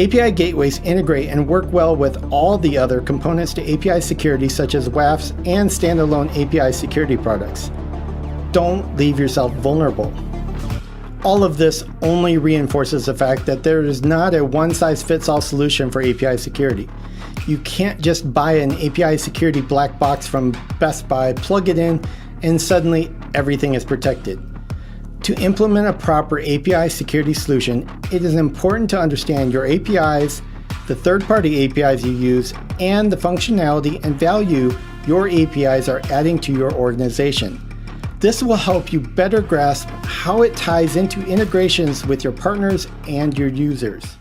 API gateways integrate and work well with all the other components to API security, such as WAFs and standalone API security products. Don't leave yourself vulnerable. All of this only reinforces the fact that there is not a one-size-fits-all solution for API security. You can't just buy an API security black box from Best Buy, plug it in, and suddenly everything is protected. To implement a proper API security solution, it is important to understand your APIs, the third-party APIs you use, and the functionality and value your APIs are adding to your organization. This will help you better grasp how it ties into integrations with your partners and your users.